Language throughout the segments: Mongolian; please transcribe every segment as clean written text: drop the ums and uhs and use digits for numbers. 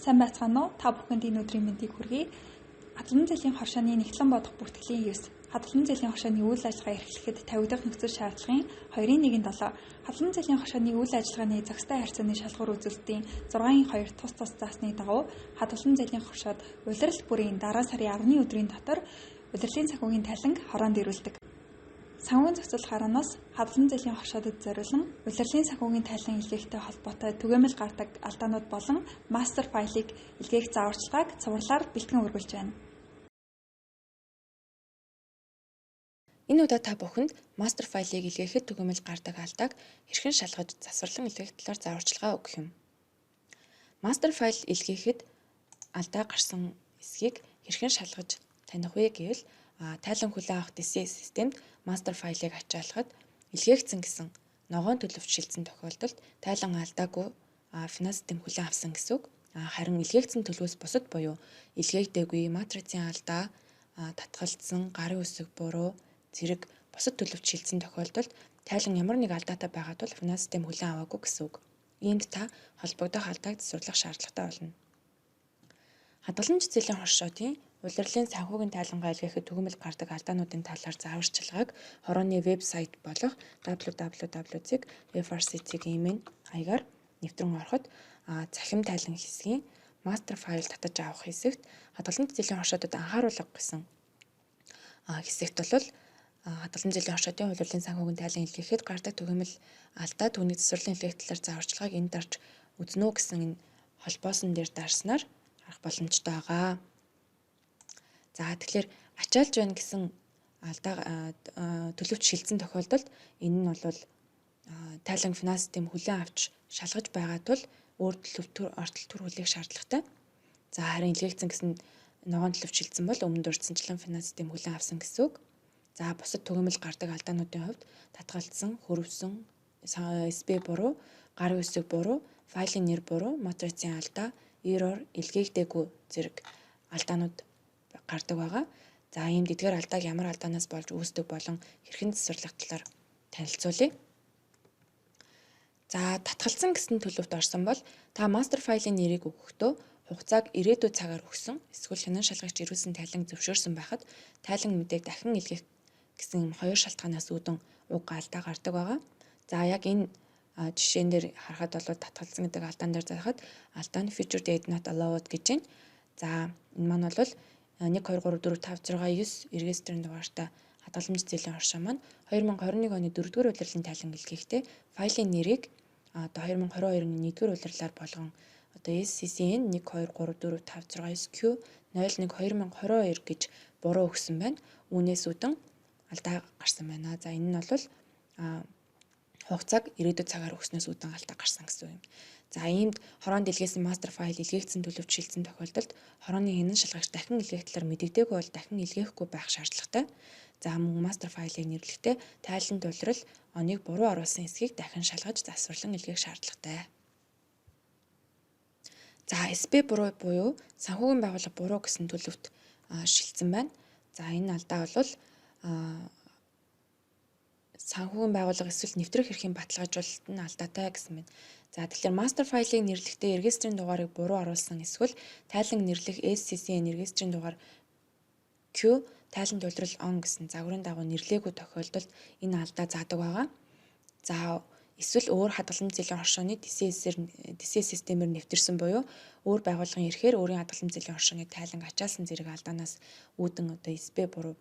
Сайн байцгаана уу? Та бүхэнд энэ өдрийн мэндийг хүргэе. Хадгалан зэлийн хоршооны нэгтлэн бодох бүртгэлийн 9. Хадгалан зэлийн хоршооны үйл ажиллагаа эрхлэхэд тавигдах нөхцөл шаардлагын 2.1.7. Хадгалан зэлийн хоршооны үйл ажиллагааны зохистой харьцааны шалгуур үзүүлэлтийн 6.2 тус заасны дагуу хадгалан зэлийн хоршоод улирал бүрийн дараа сарын 10-ны өдрийн дотор улирлын санхүүгийн тайланг хороонд ирүүлдэг. Санхүүгийн зохицуулах хараанаас хадгалан зэлийн хоршоодод зориулан улирлын санхүүгийн тайлан илгээхтэй холбоотой түгээмэл гардаг алдаанууд болон мастер файлыг илгээх зааварчилгааг цувралаар бэлтгэн үргэлж байна. Энэ удаа та бүхэнд мастер файлыг илгээхэд түгээмэл гардаг алдааг хэрхэн шалгаж засварлан илгээх талаар зааварчилгаа өгөх юм. Мастер файл илгээхэд алдаа гарсан эсхийг хэрхэн шалгаж таних вэ гэвэл тайлан хүлээн авах DCS системд мастер файлыг ачаалахад илгээгдсэн гэсэн ногоон төлөвч шилжсэн тохиолдолд тайлан алдаагүй финанс систем хүлээн авсан гэсэн үг. Харин илгээгдсэн төлөвөөс бусад буюу илгээгдээгүй матрицын алдаа, татгалзсан, гарын үсэг буруу, зэрэг бусад төлөвч шилжсэн тохиолдолд тайлан ямар нэг алдаатай байгаад бол финанс систем хүлээн аваагүй гэсэн үг. Иймд та холбогдох алдааг засварлах шаардлагатай болно. Хадгаламж зэлийн хоршоодын улирлын санхүүгийн тайлангаа илгээхэд түгээмэл гардаг алдаануудын талаар зааварчилгааг хорооны вебсайт болох www.frcc.in хаягаар нэвтрэн ороход цахим тайлан хэсгийн мастер файл татаж авах хэсэгт хадгаламж зэлийн хоршоодод анхааруулга гэсэн хэсэгт бол хадгалан зэлийн хоршоодын улирлын санхүүгийн тайлан илгээхэд гардаг түгээмэл алдаа түүнийг засварлан илгээх талаар зааварчилгааг энд дарж үзнэ үү гэсэн энэ холбоосон дээр дарснаар харах боломжтой байгаа. За тэгэхээр ачаалж байна гэсэн алдаа төлөвч шилжсэн тохиолдолд энэ нь бол тайлан финанс систем хүлээн авч шалгаж байгаа тул өөр ортол төр хүлээх шаардлагатай. За харин илгээгдсэн гэсэн ногоон төлөвч шилжсэн бол өмнө дурдсанчлан финанс систем хүлээн авсан гэсэн үг. За бусад түгээмэл гардаг алдаануудын хувьд татгалзсан, хөрвсөн, SB буруу, гарын үсэг буруу, файлын нэр буруу, матрицын алдаа, error, илгээгдээгүй зэрэг алдаанууд гардаг байгаа. За иймд эдгээр алдааг ямар алдаанаас болж үүсдэг болон хэрхэн засварлах талаар танилцуулъя. За татгалзсан гэсэн төлөвт орсон бол та мастер файлын нэрийг өгөхдөө хугацааг ирээдүйд цагаар өгсөн эсвэл хянан шалгагч ирүүлсэн тайлан зөвшөөрсөн байхад тайлан мэдээг дахин илгээх гэсэн хоёр шалтгаанаас үүдэн уг алдаа гардаг байгаа. За яг энэ жишээн дээр харахад бол татгалзсан гэдэг алдаан дээр зарахад алдаа нь feature did not allowed гэж байна. За энэ маань бол 1 2 3 4 5 6 9 регистрийн дугаартай хадгаламж зэлийн хоршоо маань 2021 оны 4-р улирлын тайлан илгээхдээ файлын нэрийг одоо 2022 оны 1-р улирлаар болгон одоо SCCN 1 2 3 4 5 6 9 Q01 2022 гэж буруу өгсөн байна. Үүнээс үүдэн алдаа гарсан байна. За энэ нь бол хугацааг ирээдүйд цагаар өгснөөс үүдэн алдаа гарсан гэсэн үг юм. За иймд хороонд илгээсэн мастер файл илгээгдсэн төлөвч шилжсэн тохиолдолд хорооны хянан шалгагч дахин илгээх талаар мэдэгдээгүй бол дахин илгээхгүй байх шаардлагатай. За мөн мастер файлыг нэрлэхдээ тайланд улирал оныг буруу оруулсан эсхийг дахин шалгаж засварлан илгээх шаардлагатай. За SB буруу буюу санхүүгийн байгууллага буруу гэсэн төлөвт шилжсэн байна. За энэ алдаа бол санхүүгийн байгууллага эсвэл нэвтрэх эрхийн баталгаажуулалт нь алдаатай гэсэн байна. За тэгэхээр мастер файлыг нэрлэхдээ регистрийн дугаарыг буруу оруулсан эсвэл тайлан нэрлэх SCCN регистрийн дугаар Q тайланд улирал on гэсэн загварын дагуу нэрлээгүй тохиолдолд энэ алдаа заадаг байгаа. За эсвэл өөр хадгаламж зэлийн хоршооны DCS системээр нэвтэрсэн буюу өөр байгууллагын эрхээр өөрийн хадгаламж зэлийн хоршооны тайланг ачаалсан зэрэг алдаанаас үүдэн одоо SB буруу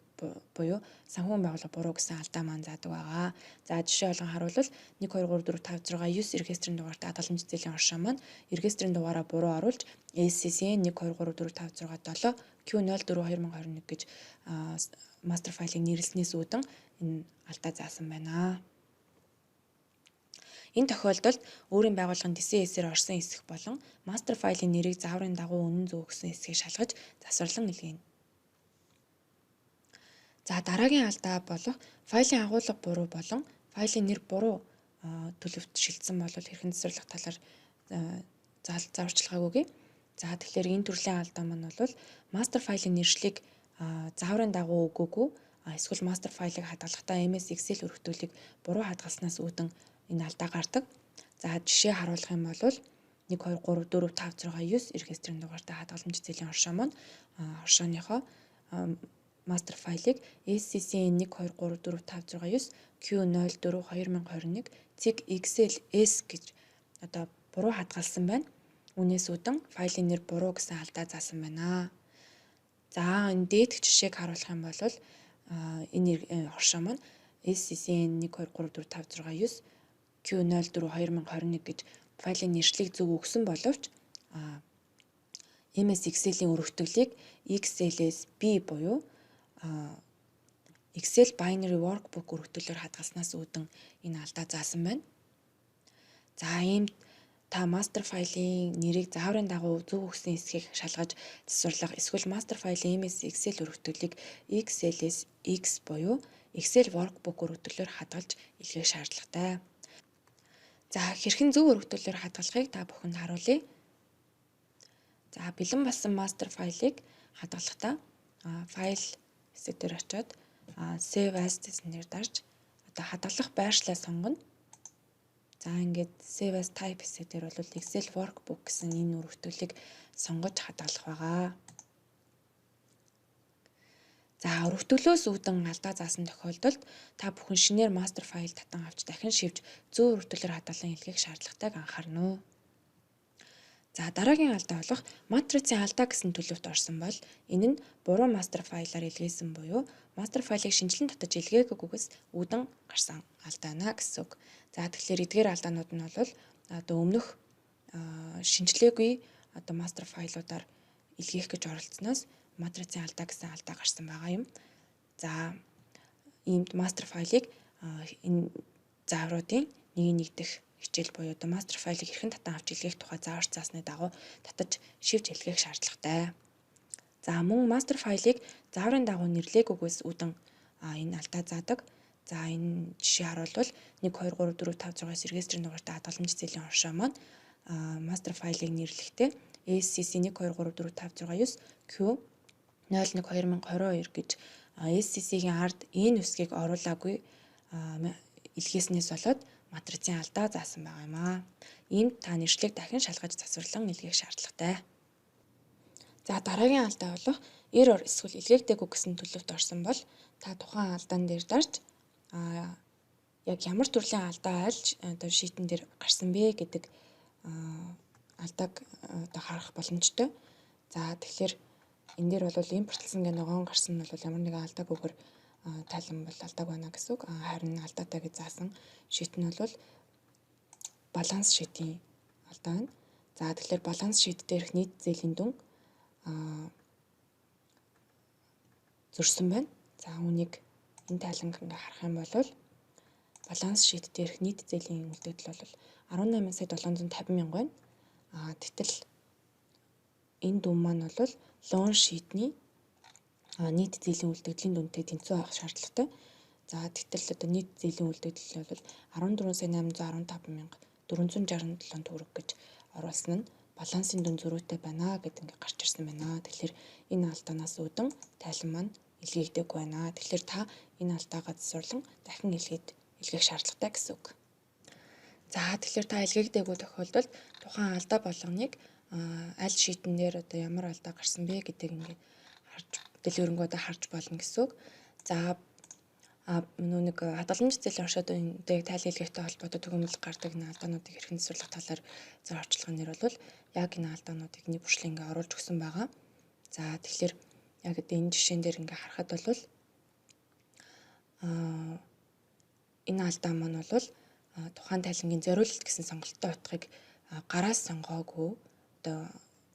буюу санхүүгийн байгууллага буруу гэсэн алдаа маань заадаг байгаа. За жишээ олгон харуул 1 2 3 4 5 6 9 регистрийн дугаартай хадгаламж зэлийн хоршоо маань регистрийн дугаараа буруу оруулж SCCN 1 2 3 4 5 6 7 Q04 2021 гэж мастер файлыг нэрлснээс үүдэн энэ алдаа заасан байна. Энэ тохиолдолд өөрийн байгууллагын DCS-ээр орсон эсэх болон мастер файлын нэрийг зааврын дагуу үнэн зөв өгсөн эсхийг шалгаж засварлан илгээнэ. За дараагийн алдаа болох файлын агуулга буруу болон файлын нэр буруу төлөвт шилжсэн бол хэрхэн засварлах талаар зааварчилгааг өгье. За тэгэхээр энэ төрлийн алдаа маань бол мастер файлын нэршлиг зааврын дагуу өгөөгүй эсвэл мастер файлыг хадгалахдаа MS Excel өргөтүүлийг буруу хадгалснаас үүдэн энэ алдаа гардаг. За жишээ харуулах юм бол 1 2 3 4 5 6 9 регистрийн дугаартай хадгаламж зээлийн оршоо маань оршооныхоо мастер файлыг SCCN 1 2 3 4 5 6 9 Q04 2021 цэг XLS гэж одоо буруу хадгалсан байна. Үүнээс үүдэн файлын нэр буруу гэсэн алдаа заасан байна. За энэ дээдх жишээг харуулах юм бол энэ оршоо маань SCCN 1 2 3 4 5 6 9 Q04 2021 гэж файлын нэршлиг зөв өгсөн боловч MS Excel-ийн өргөтгөлийг XLSB буюу Excel Binary Workbook өргөтгөлөөр хадгалснаас үүдэн энэ алдаа заасан байна. За ийм та мастер файлын нэрийг зааврын дагуу зөв өгсөн хэсгийг шалгаж засварлах эсвэл мастер файлын MS Excel өргөтгөлийг XLSX буюу Excel Workbook өргөтгөлөөр хадгалж илгээх шаардлагатай. За хэрхэн зөв өргөтгөлөөр хадгалахыг та бүхэнд харуулъя. За бэлэн болсон мастер файлыг хадгалахдаа файл хэсэг дээр очиод Save As гэснээр дарж одоо хадгалах байршлаа сонгоно. За ингээд Save As Type хэсэг дээр бол Excel Workbook гэсэн энэ өргөтгөлийг сонгож хадгалах байгаа. За өргөтгөлөөс үүдэн алдаа заасан тохиолдолд та бүхэн шинээр мастер файл татан авч дахин шивж зөв өргөтгөлөөр хадгалан илгээх шаардлагатайг анхаарна. За дараагийн алдаа болох матрицын алдаа гэсэн төлөвт орсон бол энэ нь буруу мастер файлаар илгээсэн буюу мастер файлыг шинжилэн татаж илгээгүйгээс үүдэн гарсан алдаана гэсэн үг. За тэгэхээр эдгээр алдаанууд нь бол одоо өмнөх шинжилгээгүй одоо мастер файлуудаар илгээх гэж оролцсноос матрицын алдаа гэсэн алдаа гарсан байгаа юм. За иймд мастер файлыг энэ заавруудын нэг дэх хичээл буюу одоо мастер файлыг хэрхэн татан авч илгээх тухай зааварч заасны дагуу татаж шивж илгээх шаардлагатай. За мөн мастер файлыг зааврын дагуу нэрлээгүйгээс үүдэн энэ алдаа заадаг. За энэ жишээ харуулбал 1 2 3 4 5 6 регистрийн дугаартай хадгаламж зээлийн оршоо маань мастер файлыг нэрлэхдээ SCC 1 2 3 4 5 6 9 Q 01 2022 гэж SCC-ийн ард энэ үсгийг оруулаагүй илгээснээс болоод матрицын алдаа заасан байгаа юм аа. Иймд та нэршлиг дахин шалгаж засварлан илгээх шаардлагатай. За дараагийн алдаа болох error эсвэл илгээгдээгүй гэсэн төлөвт орсон бол та тухайн алдаан дээр дарж яг ямар төрлийн алдаа альж одоо шийтэн дээр гарсан бэ гэдэг алдааг одоо харах боломжтой. За тэгэхээр энэ дээр бол импортлсон гэх ногоон гарсан нь бол ямар нэгэн алдаагүйгээр тайлан бол алдааг байна гэсэн үг. Харин алдаатай гэж заасан шит нь бол баланс шитийн алдаа байна. За тэгэхээр баланс шит дээрх нийт зээлийн дүн зөрсөн байна. За үүнийг энэ тайланг ингээ харах юм бол баланс шит дээрх нийт зээлийн үлдэгдэл бол 18,750,000 байна. Гэтэл энэ дүн маань бол лоун шитний нийт зээлийн үлдэгдлийн дүнтэй тэнцүү байх шаардлагатай. За гэтэл одоо нийт зээлийн үлдэгдэл бол 14,815,467 төгрөг гэж оруулсан нь балансын дүн зөрүүтэй байна гэдэг ингээ гарч ирсэн байна. Тэгэхээр энэ алдаанаас үүдэн тайлан маань илгээгдээгүй байна. Тэгэхээр та энэ алдаагаа засварлан дахин илгээх шаардлагатай гэсэн үг. За тэгэхээр та илгээгдээгүй тохиолдолд тухайн алдаа болгоныг аль шитэн дээр одоо ямар алдаа гарсан бэ гэдэг ингээд харж дэлгэрэнгүүдээ харж болно гэсэн үг. За нэг хадгаламж зээлийн оршуудыг тайлан илгээхтэй холбоотой төгөөмөл гардаг энэ алдаануудыг хэрхэн засварлах талаар зөр орчуулгын нэр бол яг энэ алдаануудыг нэг бүрчлэн ингээд оруулж өгсөн байгаа. За тэгэхээр яг энэ жишээн дээр ингээд харахад бол энэ алдаа маань бол тухайн тайлангийн зориулалт гэсэн сонголттой утгыг гараас сонгоогүй одоо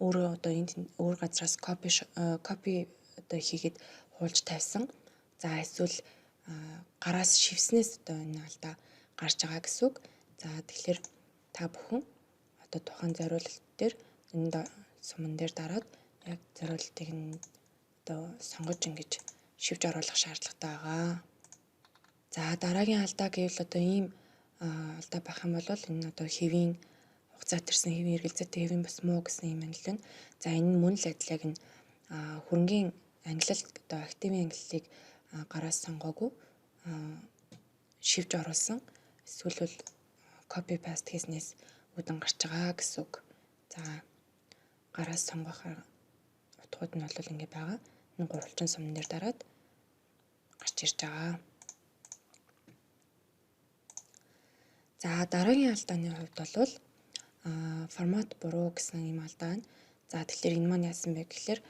өөрөө одоо энд өөр газраас копи одоо хийгээд хуулж тавьсан. За эсвэл гараас шивснээс одоо энэ алдаа гарч байгаа гэсэн үг. За тэгэхээр та бүхэн одоо тухайн зориулалт дээр энэ суман дээр дараад яг зориулалтыг нь одоо сонгож ингэж шивж оруулах шаардлагатай байгаа. За дараагийн алдаа гэвэл одоо ийм алдаа байх юм бол энэ одоо хэвийн хугацаат ирсэн хэвийн эргэлзээтэй хэвийн бас муу гэсэн юм англил байна. За энэ нь мөн л адиляг нь хөрөнгийн ангилалт одоо активын ангиллыг гараас сонгоогүй шивж оруулсан эсвэл бол копи паст хийснээс үүдэн гарч байгаа гэсэн үг. За гараас сонгох утгууд нь бол ингэ байгаа. Энэ гурвалжин сумн дээр дараад гарч ирж байгаа. За дараагийн алдааны хувьд бол формат буруу гэсэн юм алдаа байна. За тэгэхээр энэ маань яасан бэ гэхээр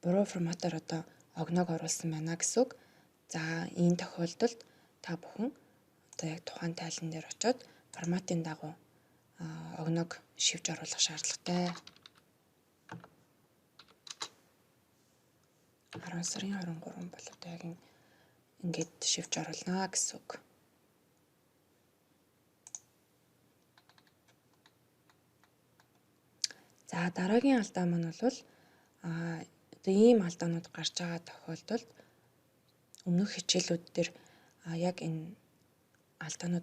буруу форматаар одоо огноог оруулсан байна гэсэн үг. За энэ тохиолдолд та бүхэн одоо яг тухайн тайлан дээр очиод форматын дагуу огноог шивж оруулах шаардлагатай. 10 сарын 23 бол одоо яг ингээд шивж оруулнаа гэсэн үг. За дараагийн алдаа маань бол одоо ийм алдаанууд гарч байгаа тохиолдолд өмнөх хичээлүүд дээр яг энэ алдаанууд